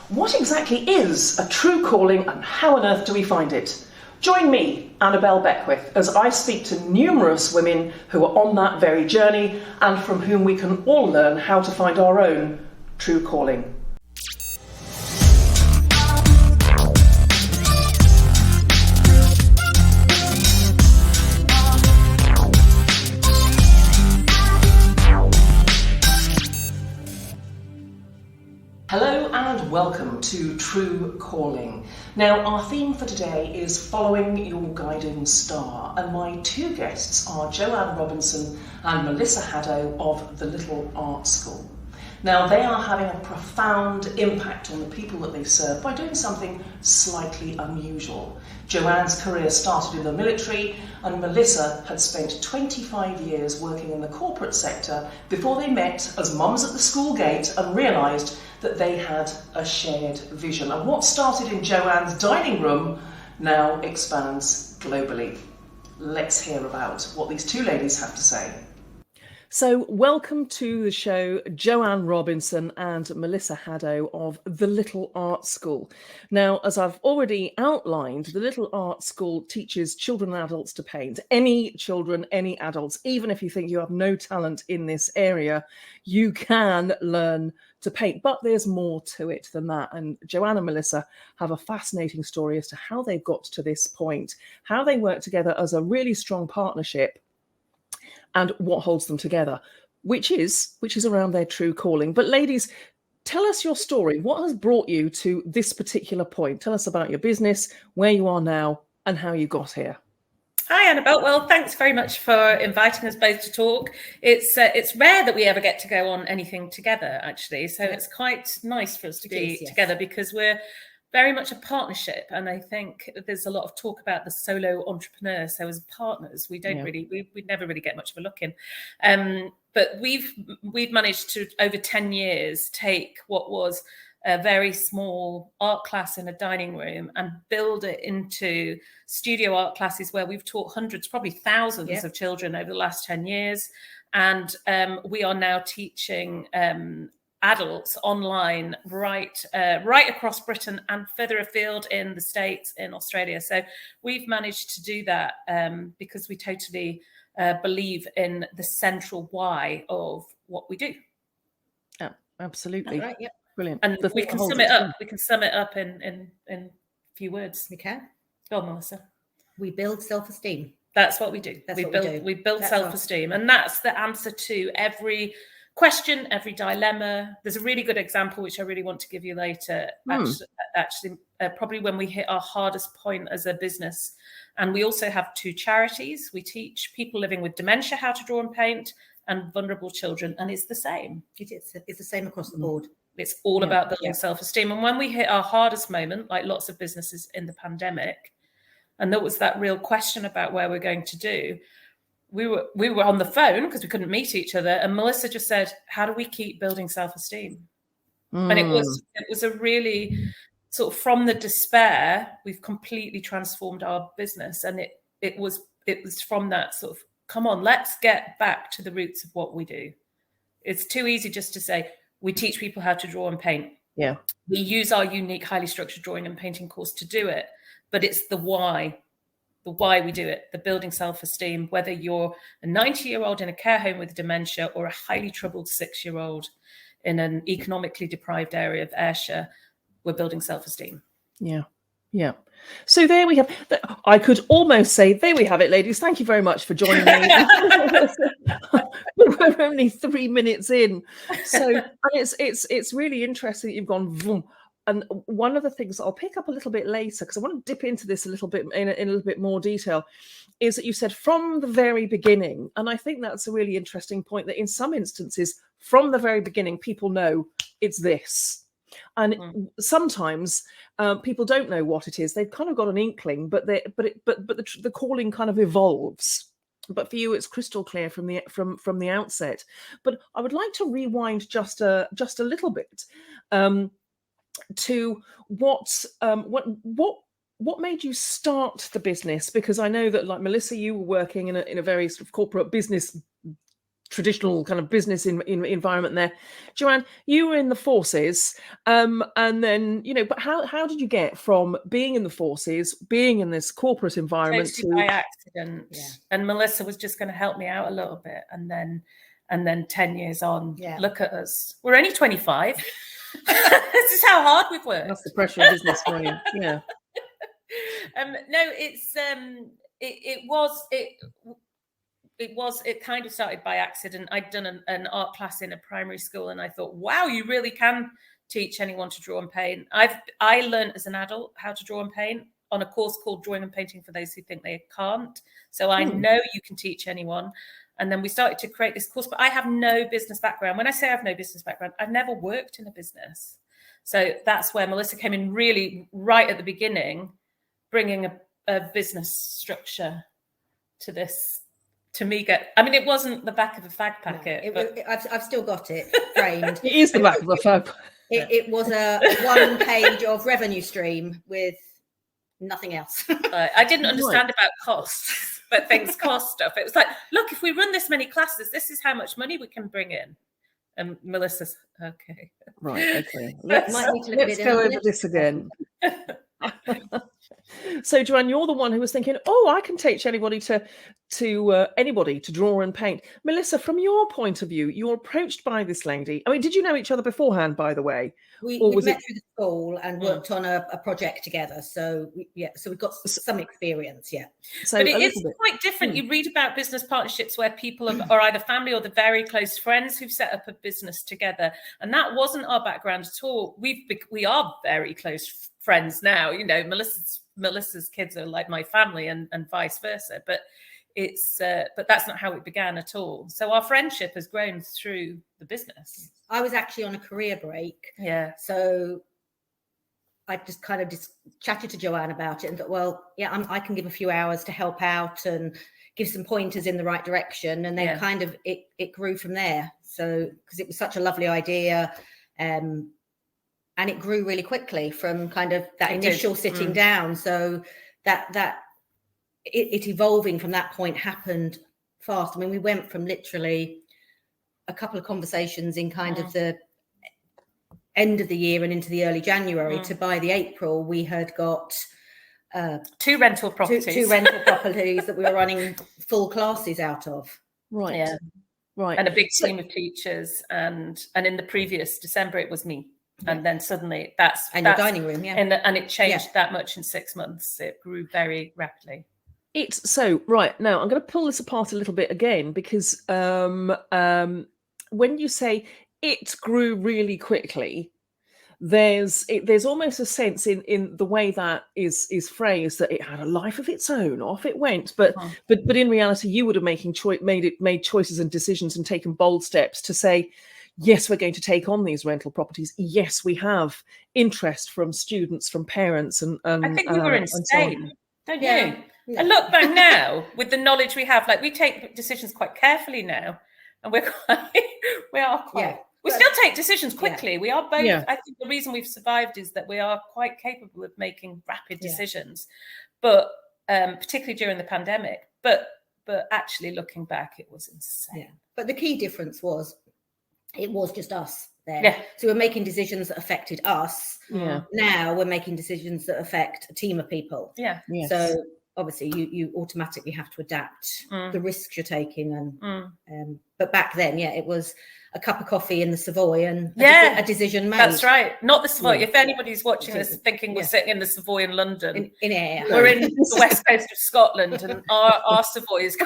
What exactly is a true calling and how on earth do we find it? Join me, Annabelle Beckwith, as I speak to numerous women who are on that very journey and from whom we can all learn how to find our own true calling. Hello and welcome to True Calling. Now, our theme for today is Following Your Guiding Star, and my two guests are Joanne Robinson and Melissa Haddow of The Little Art School. Now, they are having a profound impact on the people that they serve by doing something slightly unusual. Joanne's career started in the military, and Melissa had spent 25 years working in the corporate sector before they met as mums at the school gate and realised that they had a shared vision. And what started in Joanne's dining room now expands globally. Let's hear about what these two ladies have to say. So welcome to the show, Joanne Robinson and Melissa Haddow of The Little Art School. Now, as I've already outlined, The Little Art School teaches children and adults to paint. Any children, any adults, even if you think you have no talent in this area, you can learn to paint. But there's more to it than that. And Joanne and Melissa have a fascinating story as to how they've got to this point, how they work together as a really strong partnership, and what holds them together, which is around their true calling. But ladies, tell us your story. What has brought you to this particular point? Tell us about your business, where you are now, and how you got here. Hi, Annabelle. Well, thanks very much for inviting us both to talk. It's rare that we ever get to go on anything together, actually. So it's quite nice for us to be together because we're very much a partnership, and I think there's a lot of talk about the solo entrepreneur. So as partners, we don't we never really get much of a look in. But we've managed to, over 10 years, take what was a very small art class in a dining room and build it into studio art classes where we've taught hundreds, probably thousands of children over the last 10 years. And we are now teaching adults online right across Britain and further afield in the States, in Australia. So we've managed to do that because we totally believe in the central why of what we do. Yeah, absolutely. Right, yep. Brilliant. And we can sum it up. We can sum it up in a few words. We can. Go on, Melissa. We build self-esteem. That's what we do. We build self-esteem. And that's the answer to every question, every dilemma. There's a really good example which I really want to give you later. Actually, probably when we hit our hardest point as a business. And we also have two charities. We teach people living with dementia how to draw and paint, and vulnerable children, and it's the same. It's the same across the board. It's all about building self-esteem. And when we hit our hardest moment, like lots of businesses in the pandemic, and there was that real question about where we're going to do, we were on the phone because we couldn't meet each other, and Melissa just said, how do we keep building self-esteem? And it was a really sort of, from the despair, we've completely transformed our business. And it was from that sort of, come on, let's get back to the roots of what we do. It's too easy just to say we teach people how to draw and paint. Yeah, we use our unique, highly structured drawing and painting course to do it, but it's the why we do it, the building self-esteem, whether you're a 90-year-old in a care home with dementia or a highly troubled 6-year-old in an economically deprived area of Ayrshire, we're building self-esteem. Yeah. So there we have, I could almost say, there we have it, ladies. Thank you very much for joining me. We're only 3 minutes in. So and it's really interesting that you've gone vroom. And one of the things I'll pick up a little bit later, because I want to dip into this a little bit in a little bit more detail, is that you said from the very beginning. And I think that's a really interesting point, that in some instances, from the very beginning, people know it's this. And sometimes people don't know what it is. They've kind of got an inkling, but the calling kind of evolves. But for you, it's crystal clear from the outset. But I would like to rewind just a little bit to what made you start the business? Because I know that, like Melissa, you were working in a very sort of corporate business traditional kind of business in environment there. Joanne, you were in the forces, and then, you know, but how did you get from being in the forces, being in this corporate environment totally by accident? Yeah. And Melissa was just going to help me out a little bit, and then 10 years on, look at us. We're only 25. This is how hard we've worked. That's the pressure of business for you. Yeah. No, it kind of started by accident. I'd done an art class in a primary school, and I thought, wow, you really can teach anyone to draw and paint. I learned as an adult how to draw and paint on a course called Drawing and Painting for those who think they can't. So I know you can teach anyone. And then we started to create this course, but I have no business background. When I say I have no business background, I've never worked in a business. So that's where Melissa came in really right at the beginning, bringing a business structure to this. To me, it wasn't the back of a fag packet. No, I've still got it framed. It is the back of a fag. It was a 1 page of revenue stream with nothing else. I didn't understand about costs, but things cost stuff. It was like, look, if we run this many classes, this is how much money we can bring in. And Melissa's okay. Right, okay. Let's go over this again. So, Joanne, you're the one who was thinking, I can teach anybody to draw and paint. Melissa, from your point of view, you're approached by this lady. I mean, did you know each other beforehand, by the way? We met through the school and worked on a project together. So we've got some experience, So but it is quite different. You read about business partnerships where people are either family or the very close friends who've set up a business together. And that wasn't our background at all. We are very close friends now. You know, Melissa's kids are like my family and vice versa. But but that's not how it began at all. So our friendship has grown through the business. I was actually on a career break. Yeah. So I just kind of chatted to Joanne about it and thought, well, I can give a few hours to help out and give some pointers in the right direction. And then kind of it grew from there. So because it was such a lovely idea, and it grew really quickly from kind of that initial sitting down. So that it evolving from that point happened fast. I mean, we went from literally a couple of conversations in kind of the end of the year and into the early January to by the April, we had got 2 rental properties. Two rental properties that we were running full classes out of. Right. Yeah. Right. And a big team of teachers. And in the previous December, it was me. And then suddenly that's your dining room, and it changed that much in 6 months. It grew very rapidly. It's so right now. I'm going to pull this apart a little bit again because when you say it grew really quickly, there's almost a sense in the way that is phrased that it had a life of its own. Off it went, but in reality, you would have made choices and decisions and taken bold steps to say, yes, we're going to take on these rental properties. Yes, we have interest from students, from parents, and I think we were insane, don't you? Yeah. And look back now with the knowledge we have, like we take decisions quite carefully now, and we are quite. We still take decisions quickly. We are both. I think the reason we've survived is that we are quite capable of making rapid decisions, but particularly during the pandemic. But actually, looking back, it was insane. Yeah. But the key difference was it was just us there. Yeah. So we're making decisions that affected us. Yeah. Now we're making decisions that affect a team of people. Yeah. Yes. So obviously you automatically have to adapt the risks you're taking. And but back then, it was a cup of coffee in the Savoy and a decision made. That's right. Not the Savoy. If anybody's watching this thinking we're sitting in the Savoy in London. In air. We're in the west coast of Scotland and our Savoy is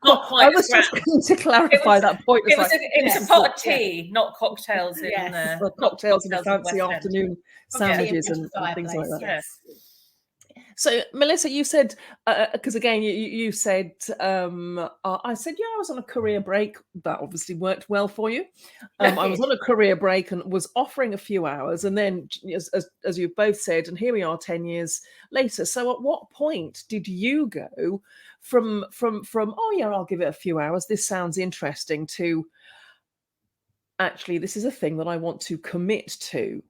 not quite. I was just going to clarify that point. It was a pot of tea, not cocktails in there. Well, cocktails and fancy afternoon sandwiches and things like that. Yes. So, Melissa, you said, because again, you said, I said, I was on a career break. That obviously worked well for you. I was on a career break and was offering a few hours. And then, as you've both said, and here we are 10 years later. So at what point did you go from I'll give it a few hours, this sounds interesting, to actually, this is a thing that I want to commit to.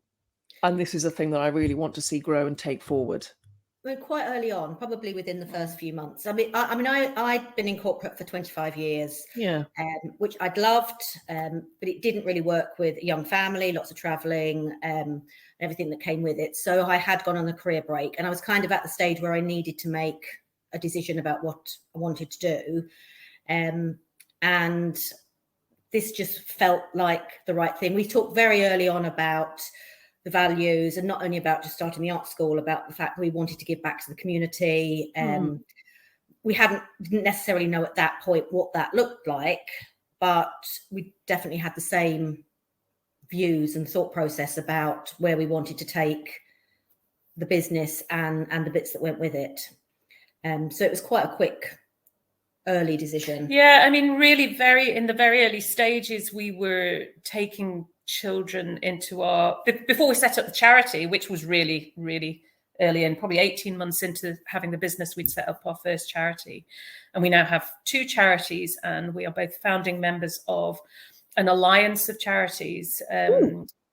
And this is a thing that I really want to see grow and take forward? Quite early on, probably within the first few months. I'd been in corporate for 25 years, which I'd loved, but it didn't really work with a young family, lots of traveling, everything that came with it. So I had gone on a career break, and I was kind of at the stage where I needed to make a decision about what I wanted to do. And this just felt like the right thing. We talked very early on about the values, and not only about just starting the art school, about the fact that we wanted to give back to the community. We didn't necessarily know at that point what that looked like, but we definitely had the same views and thought process about where we wanted to take the business and the bits that went with it. So it was quite a quick early decision. Yeah, I mean, really in the very early stages, we were taking children into before we set up the charity, which was really, really early in, probably 18 months into having the business, we'd set up our first charity. And we now have 2 charities, and we are both founding members of an alliance of charities,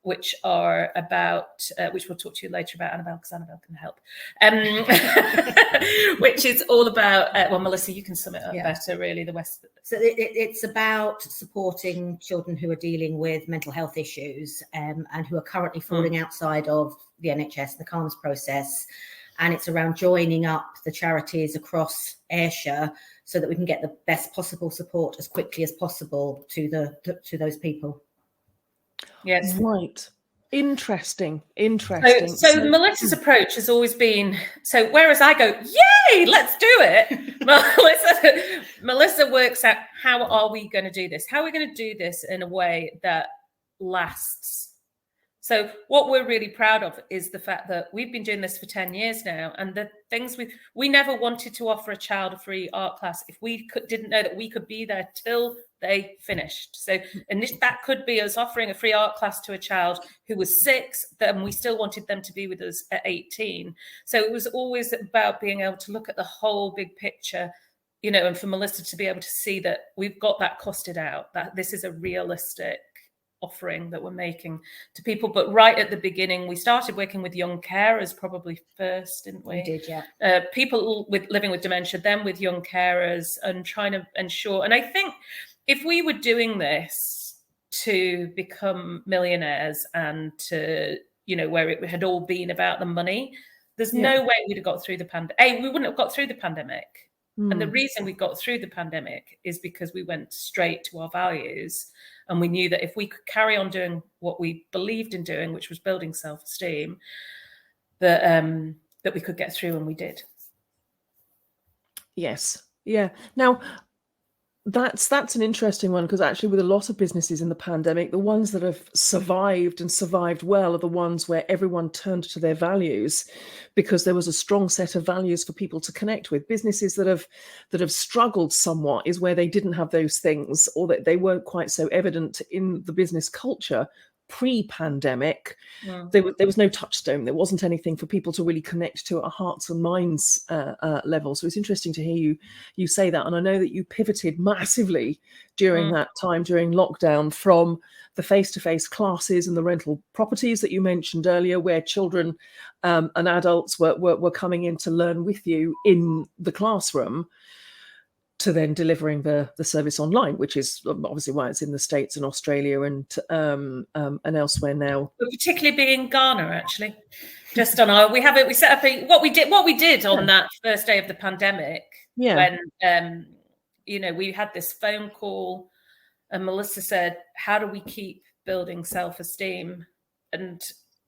which are about, which we'll talk to you later about, Annabelle, because Annabelle can help, which is all about, well, Melissa, you can sum it up better, really, the West. So it's about supporting children who are dealing with mental health issues and who are currently falling outside of the NHS, the CALMS process. And it's around joining up the charities across Ayrshire so that we can get the best possible support as quickly as possible to those people. Yes. Right. Interesting. So Melissa's approach has always been, so whereas I go, yay, let's do it, Melissa works out, how are we going to do this? How are we going to do this in a way that lasts? So what we're really proud of is the fact that we've been doing this for 10 years now, and the things we never wanted to offer a child a free art class if we didn't know that we could be there till they finished. So, and that could be us offering a free art class to a child who was 6, then we still wanted them to be with us at 18. So it was always about being able to look at the whole big picture, you know, and for Melissa to be able to see that we've got that costed out, that this is a realistic offering that we're making to people. But right at the beginning, we started working with young carers probably first, didn't we? We did, yeah. People living with dementia, then with young carers, and trying to ensure. And I think if we were doing this to become millionaires and to, you know, where it had all been about the money, there's no way we'd have got through the pandemic. We wouldn't have got through the pandemic. And the reason we got through the pandemic is because we went straight to our values. And we knew that if we could carry on doing what we believed in doing, which was building self-esteem, that we could get through, and we did. Yes. Yeah. Now, that's an interesting one, because actually with a lot of businesses in the pandemic, the ones that have survived and survived well are the ones where everyone turned to their values, because there was a strong set of values for people to connect with. Businesses that have struggled somewhat is where they didn't have those things, or that they weren't quite so evident in the business culture pre-pandemic. There was no touchstone. There wasn't anything for people to really connect to at a hearts and minds level. So it's interesting to hear you say that. And I know that you pivoted massively during that time, during lockdown, from the face-to-face classes and the rental properties that you mentioned earlier, where children and adults were coming in to learn with you in the classroom, to then delivering the service online, which is obviously why it's in the States and Australia and elsewhere now. But particularly being in Ghana, actually. Just on our, we set up what we did on that first day of the pandemic. Yeah. When you know, we had this phone call, and Melissa said, "How do we keep building self-esteem?" And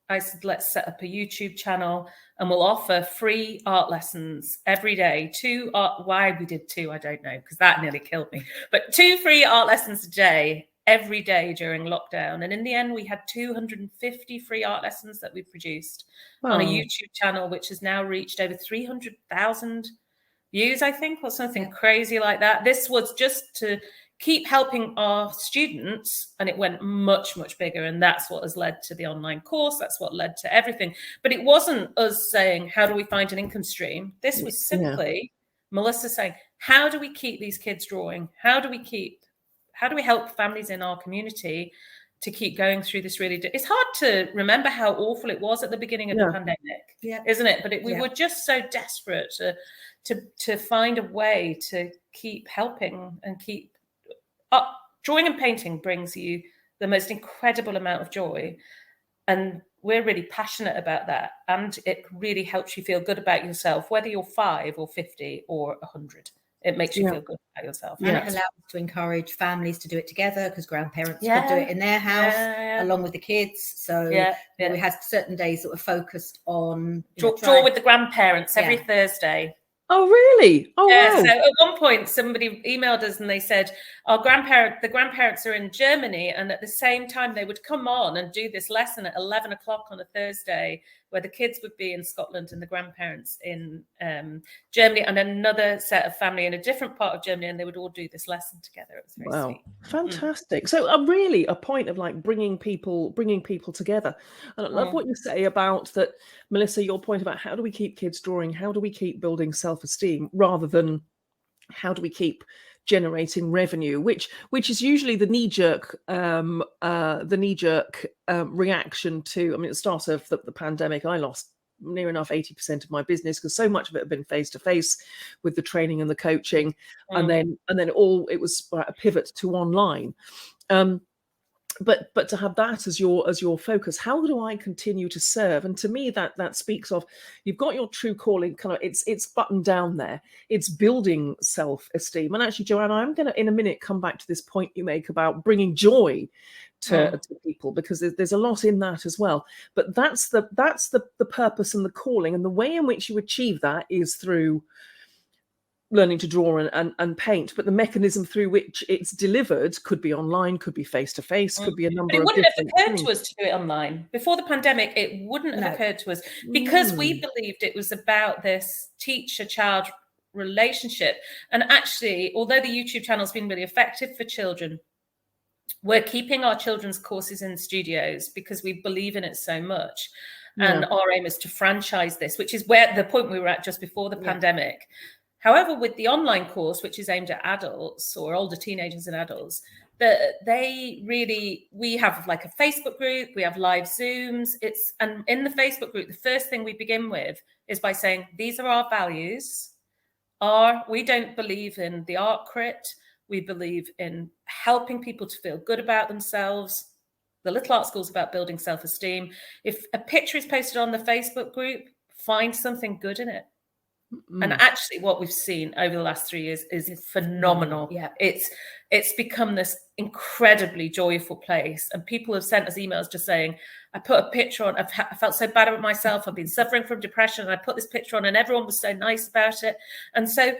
I said, let's set up a YouTube channel, and we'll offer free art lessons every day. Why we did 2, I don't know, because that nearly killed me. But 2 free art lessons a day, every day during lockdown. And in the end, we had 250 free art lessons that we produced on a YouTube channel, which has now reached over 300,000 views, I think, or something crazy like that. This was just to keep helping our students, and it went much, much bigger. And that's what has led to the online course. That's what led to everything. But it wasn't us saying, how do we find an income stream? This was simply Melissa saying, how do we keep these kids drawing? How do we help families in our community to keep going through this really. It's hard to remember how awful it was at the beginning of the pandemic, isn't it? But we were just so desperate to find a way to keep helping and keep up. Drawing and painting brings you the most incredible amount of joy, and we're really passionate about that. And it really helps you feel good about yourself, whether you're 5 or 50 or 100. It makes you feel good about yourself. And it allows us to encourage families to do it together, because grandparents could do it in their house along with the kids. So we had certain days that were focused on draw with the grandparents every Thursday. Oh, really? Oh, yeah. wow. So at one point, somebody emailed us and they said, the grandparents are in Germany, and at the same time they would come on and do this lesson at 11 o'clock on a Thursday, where the kids would be in Scotland and the grandparents in Germany, and another set of family in a different part of Germany, and they would all do this lesson together. It was very sweet. Fantastic. So really a point of like bringing people together. And I love what you say about that, Melissa, your point about how do we keep kids drawing, how do we keep building self-esteem, rather than how do we keep generating revenue, which is usually the knee-jerk reaction to. I mean, at the start of the pandemic, I lost near enough 80% of my business because so much of it had been face-to-face with the training and the coaching, and then it was a pivot to online. But to have that as your focus, how do I continue to serve? And to me, that speaks of, you've got your true calling, kind of it's buttoned down there. It's building self-esteem. And actually, Joanne, I'm going to in a minute come back to this point you make about bringing joy to people, because there's a lot in that as well. But that's the purpose and the calling, and the way in which you achieve that is through learning to draw and paint, but the mechanism through which it's delivered could be online, could be face-to-face, could be a number of different things. It wouldn't have occurred to us to do it online. Before the pandemic, it wouldn't have occurred to us, because we believed it was about this teacher-child relationship. And actually, although the YouTube channel has been really effective for children, we're keeping our children's courses in studios because we believe in it so much. And our aim is to franchise this, which is where the point we were at just before the pandemic. However, with the online course, which is aimed at adults or older teenagers and adults, we have like a Facebook group, we have live Zooms. And in the Facebook group, the first thing we begin with is by saying, these are our values. We don't believe in the art crit. We believe in helping people to feel good about themselves. The Little Art School is about building self-esteem. If a picture is posted on the Facebook group, find something good in it. And actually what we've seen over the last 3 years is phenomenal. It's become this incredibly joyful place, and people have sent us emails just saying, I put a picture on, I felt so bad about myself, I've been suffering from depression, and I put this picture on and everyone was so nice about it. And so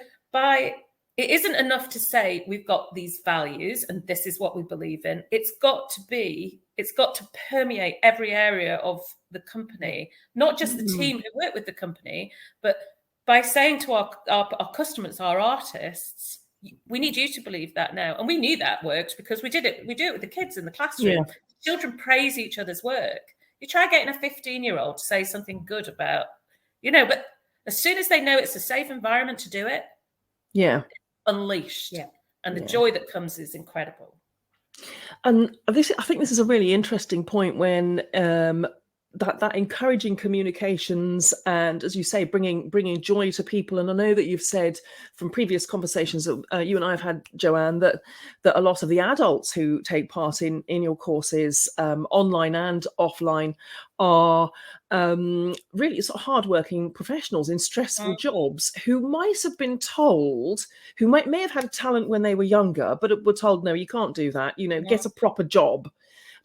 it isn't enough to say we've got these values and this is what we believe in. It's got to permeate every area of the company, not just the team who work with the company, but by saying to our customers, our artists, we need you to believe that now. And we knew that worked because we do it with the kids in the classroom. Yeah. Children praise each other's work. You try getting a 15-year-old to say something good about, but as soon as they know it's a safe environment to do it, it's unleashed. Yeah. And the joy that comes is incredible. And I think this is a really interesting point when that encouraging communications and, as you say, bringing joy to people. And I know that you've said from previous conversations that you and I have had, Joanne, that a lot of the adults who take part in your courses, online and offline, are really sort of hardworking professionals in stressful jobs who might have been told, who may have had talent when they were younger, but were told, no, you can't do that, get a proper job,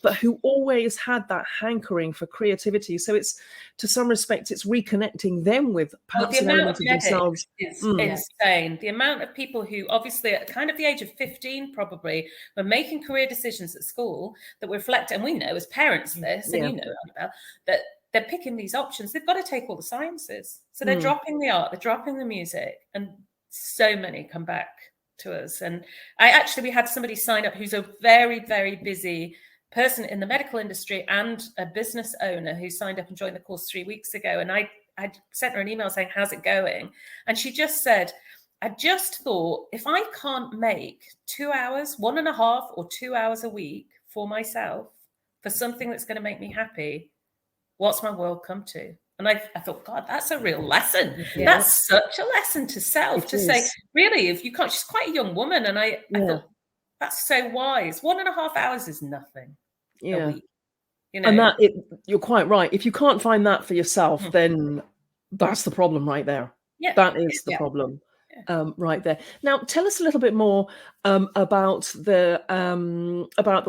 but who always had that hankering for creativity. So it's, to some respects, it's reconnecting them with perhaps an element of themselves. Is insane. The amount of people who obviously at kind of the age of 15 probably were making career decisions at school that reflect, and we know as parents this, and Annabelle, that they're picking these options. They've got to take all the sciences. So they're dropping the art, they're dropping the music, and so many come back to us. And we had somebody sign up who's a very, very busy person in the medical industry and a business owner who signed up and joined the course 3 weeks ago. And I sent her an email saying, how's it going? And she just said, I just thought, if I can't make 2 hours, 1.5 or 2 hours a week for myself, for something that's going to make me happy, what's my world come to? And I thought, God, that's a real lesson. Yeah. That's such a lesson to self, It to is. say, really, if you can't, she's quite a young woman. And I thought, that's so wise. 1.5 hours is nothing a week. You know? And you're quite right. If you can't find that for yourself, then that's the problem right there. Yeah. That is the problem. Right there. Now, tell us a little bit more about the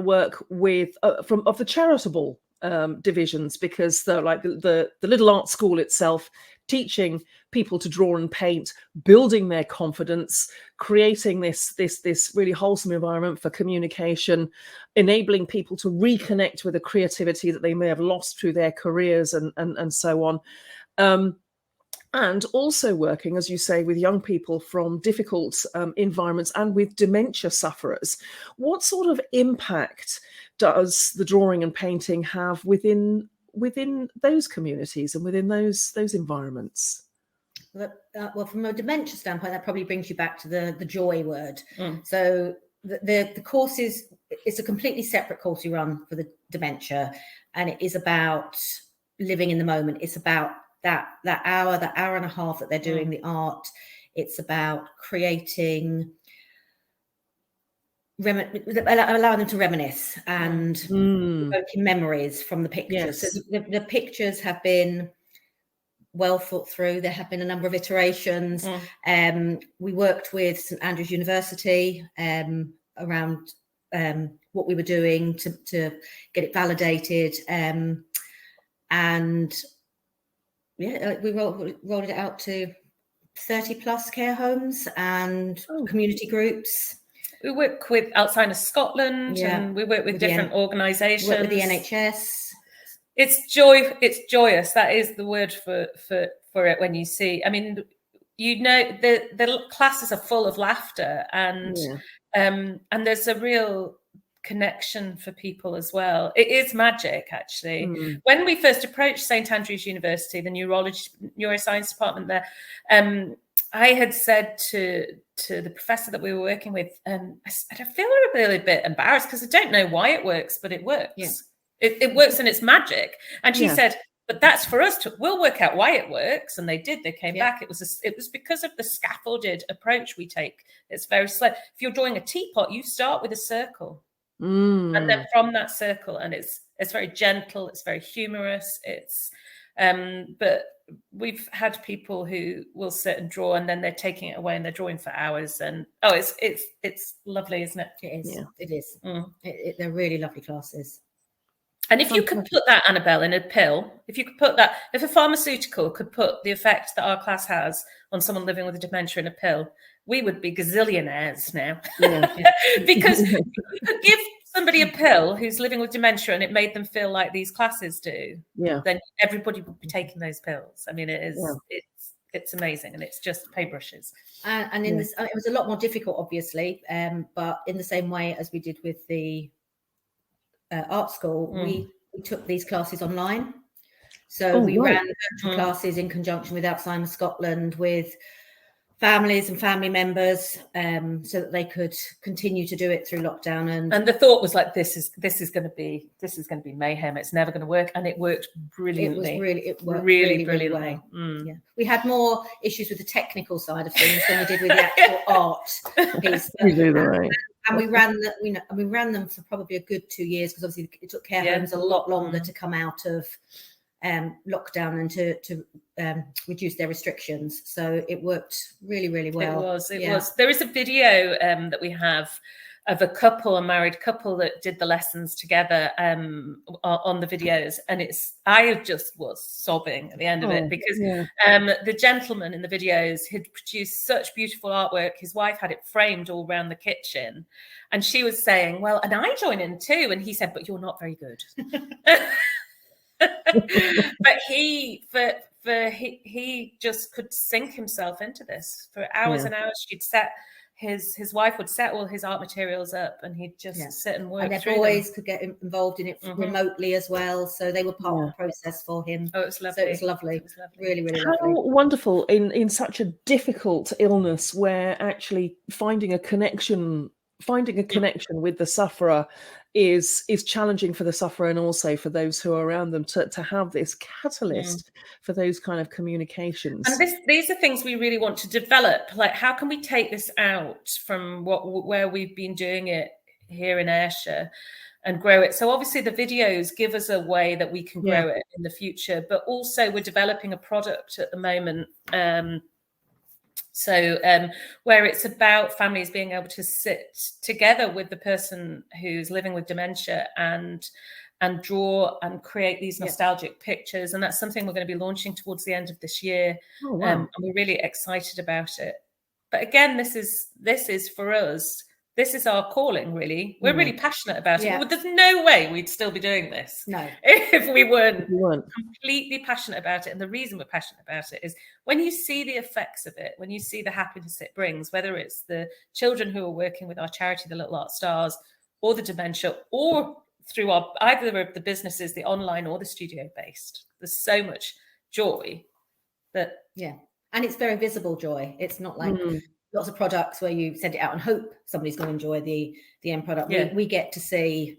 work with of the charitable divisions, because the little art school itself, teaching people to draw and paint, building their confidence, creating this really wholesome environment for communication, enabling people to reconnect with the creativity that they may have lost through their careers and so on. And also working, as you say, with young people from difficult environments and with dementia sufferers. What sort of impact does the drawing and painting have within those communities and within those environments? Well, from a dementia standpoint, that probably brings you back to the joy word. So the course it's a completely separate course we run for the dementia, and it is about living in the moment. It's about that hour and a half that they're doing the art. It's about creating, allowing them to reminisce and evoking memories from the pictures. So the pictures have been well thought through. There have been a number of iterations. We worked with St Andrews University around what we were doing to get it validated, and we rolled it out to 30 plus care homes and community groups. We work with Alzheimer's Scotland, and we work with different organisations. Work with the NHS. It's joyous. That is the word for it. When you see, I mean, you know, the classes are full of laughter, and there's a real connection for people as well. It is magic, actually. When we first approached St Andrews University, the neuroscience department there, I had said to the professor that we were working with, I said, I feel a really bit embarrassed because I don't know why it works, but it works. Yeah. It works and it's magic. And she said, but that's for us we'll work out why it works. And they did. They came back. It was because of the scaffolded approach we take. It's very slow. If you're drawing a teapot, you start with a circle. And then from that circle, and it's very gentle, it's very humorous, but we've had people who will sit and draw, and then they're taking it away and they're drawing for hours, and it's lovely, isn't it? It is. It is. They're really lovely classes. And if you could put that, Annabelle, in a pill, if a pharmaceutical could put the effect that our class has on someone living with a dementia in a pill, we would be gazillionaires now. Because if you could give somebody a pill who's living with dementia and it made them feel like these classes do, then everybody would be taking those pills. I mean, it's amazing, and it's just paintbrushes. And in this, it was a lot more difficult, obviously, but in the same way as we did with the art school, we took these classes online. So we ran virtual classes in conjunction with Alzheimer's Scotland, with families and family members, so that they could continue to do it through lockdown. And the thought was like, this is going to be mayhem. It's never going to work, and it worked brilliantly. It worked really brilliantly. Well. We had more issues with the technical side of things than we did with the actual art piece. And we ran them for probably a good 2 years, because obviously it took care homes a lot longer to come out of lockdown and to reduce their restrictions. So it worked really, really well. It was. There is a video that we have of a married couple that did the lessons together on the videos, and I just was sobbing at the end of it, because the gentleman in the videos had produced such beautiful artwork. His wife had it framed all around the kitchen, and she was saying, well, and I join in too, and he said, but you're not very good. But he just could sink himself into this for hours and hours. His wife would set all his art materials up, and he'd just sit and work. And their boys could get involved in it remotely as well, so they were part of the process for him. Oh, it was lovely. So it was lovely. Really, really How lovely. Wonderful in such a difficult illness, where actually finding a connection finding a connection with the sufferer is challenging for the sufferer, and also for those who are around them, to have this catalyst for those kind of communications. And these are things we really want to develop. Like, how can we take this out from where we've been doing it here in Ayrshire and grow it? So obviously the videos give us a way that we can grow it in the future, but also we're developing a product at the moment. Where it's about families being able to sit together with the person who's living with dementia and draw and create these nostalgic pictures. And that's something we're going to be launching towards the end of this year. Oh, wow. And we're really excited about it. But again, this is for us. This is our calling, really. We're really passionate about it. Well, there's no way we'd still be doing this if we weren't completely passionate about it. And the reason we're passionate about it is when you see the effects of it, when you see the happiness it brings, whether it's the children who are working with our charity, the Little Art Stars, or the dementia, or through either of the businesses, the online or the studio-based, there's so much joy that... Yeah, and it's very visible joy. It's not like... lots of products where you send it out and hope somebody's going to enjoy the end product. We get to see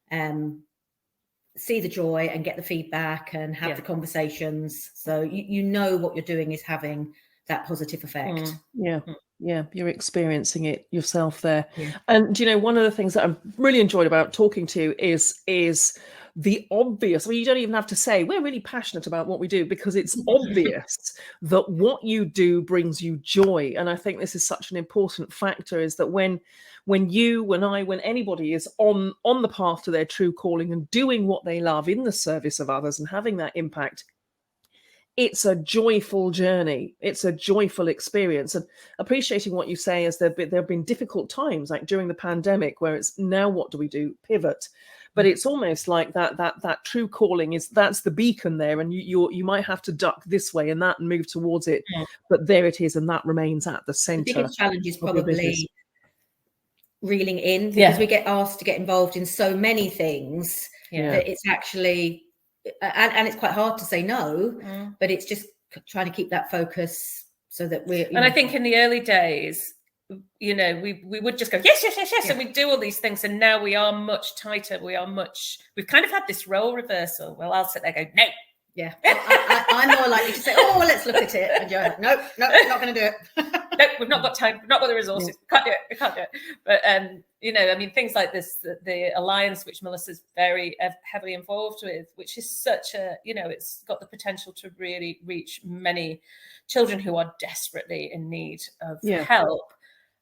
the joy and get the feedback and have the conversations. So you know what you're doing is having that positive effect. Yeah, you're experiencing it yourself there. And one of the things that I've really enjoyed about talking to you is the obvious. I mean, you don't even have to say we're really passionate about what we do, because it's obvious that what you do brings you joy. And I think this is such an important factor, is that when anybody is on the path to their true calling and doing what they love in the service of others and having that impact, it's a joyful journey. It's a joyful experience. And appreciating what you say is there have been difficult times, like during the pandemic, where it's now what do we do? Pivot. But it's almost like that true calling that's the beacon there, and you might have to duck this way and that and move towards it, but there it is, and that remains at the center. The biggest challenge is probably reeling in, because we get asked to get involved in so many things that it's actually and it's quite hard to say no, but it's just trying to keep that focus so that we're... I think in the early days, we would just go yes, and we do all these things, and now we are much tighter. We've kind of had this role reversal. Well, I'll sit there and go no. Yeah, I'm more likely to say, oh, well, let's look at it, and Joanne, no, not going to do it. No, we've not got time. We've not got the resources. We can't do it. But I mean, things like this, the alliance, which Melissa's very heavily involved with, which is such a, it's got the potential to really reach many children who are desperately in need of help.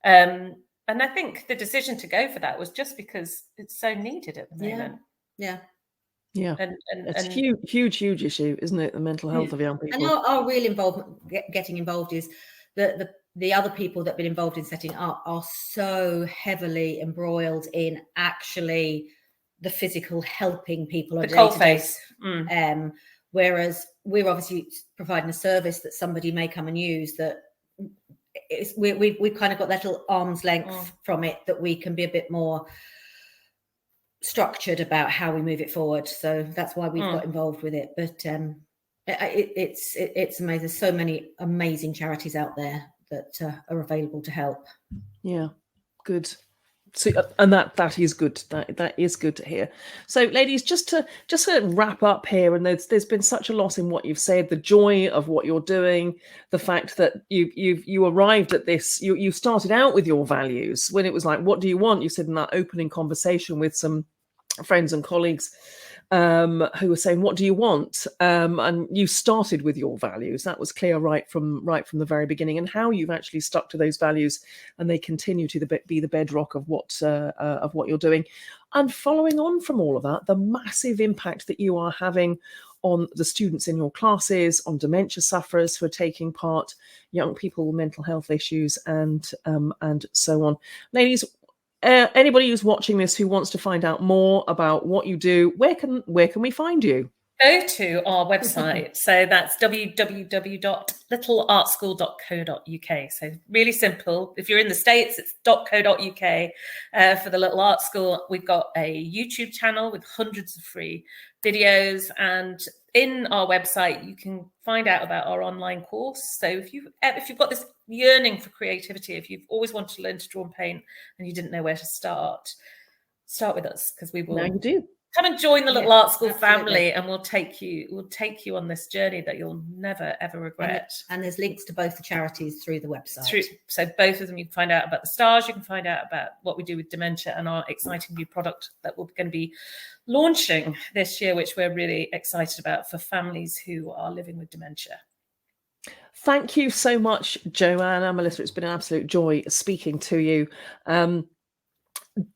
And I think the decision to go for that was just because it's so needed at the moment. Yeah, and it's a huge issue, isn't it? The mental health of young people. And our real involvement, getting involved, is the other people that have been involved in setting up are so heavily embroiled in actually the physical helping people. The cold face. Whereas we're obviously providing a service that somebody may come and use, that we've kind of got that little arm's length from it, that we can be a bit more structured about how we move it forward. So that's why we've got involved with it. But it's amazing. There's so many amazing charities out there that are available to help. Yeah, good. So, and that is good. That is good to hear. So, ladies, just to wrap up here, and there's been such a lot in what you've said, the joy of what you're doing, the fact that you arrived at this, you started out with your values when it was like, what do you want? You said in that opening conversation with some friends and colleagues who were saying, what do you want? And you started with your values. That was clear right from the very beginning, and how you've actually stuck to those values, and they continue to be the bedrock of what you're doing. And following on from all of that, the massive impact that you are having on the students in your classes, on dementia sufferers who are taking part, young people with mental health issues, and so on. Ladies, anybody who's watching this who wants to find out more about what you do, where can we find you? Go to our website. So that's www.littleartschool.co.uk. So really simple. If you're in the States, it's .co.uk for the Little Art School. We've got a YouTube channel with hundreds of free videos, and in our website, you can find out about our online course. So if you've got this yearning for creativity, if you've always wanted to learn to draw and paint and you didn't know where to start with us, because we will. Now you do. Come and join the Little Art School family, and we'll take you on this journey that you'll never ever regret. And there's links to both the charities through the website. So both of them, you can find out about the stars, you can find out about what we do with dementia and our exciting new product that we're going to be launching this year, which we're really excited about for families who are living with dementia. Thank you so much, Joanne and Melissa. It's been an absolute joy speaking to you.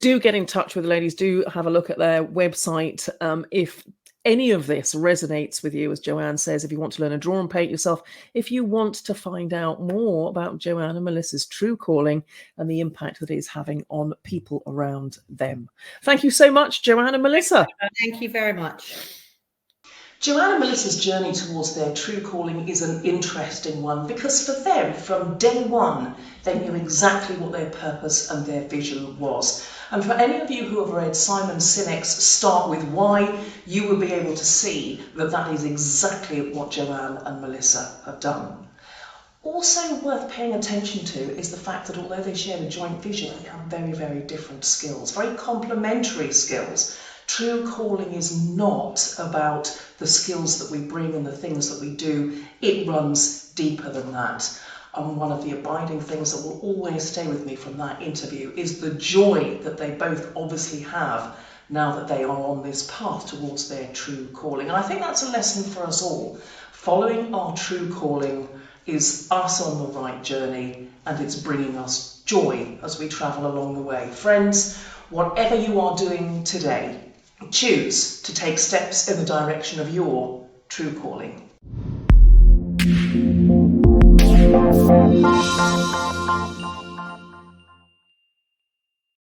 Do get in touch with the ladies. Do have a look at their website. If any of this resonates with you, as Joanne says, if you want to learn to draw and paint yourself, if you want to find out more about Joanne and Melissa's true calling and the impact that it is having on people around them. Thank you so much, Joanne and Melissa. Thank you very much. Joanne and Melissa's journey towards their true calling is an interesting one, because for them, from day one, they knew exactly what their purpose and their vision was. And for any of you who have read Simon Sinek's Start With Why, you will be able to see that that is exactly what Joanne and Melissa have done. Also worth paying attention to is the fact that although they share a joint vision, they have very, very different skills, very complementary skills. True calling is not about the skills that we bring and the things that we do. It runs deeper than that. And one of the abiding things that will always stay with me from that interview is the joy that they both obviously have now that they are on this path towards their true calling. And I think that's a lesson for us all. Following our true calling is us on the right journey, and it's bringing us joy as we travel along the way. Friends, whatever you are doing today, choose to take steps in the direction of your true calling.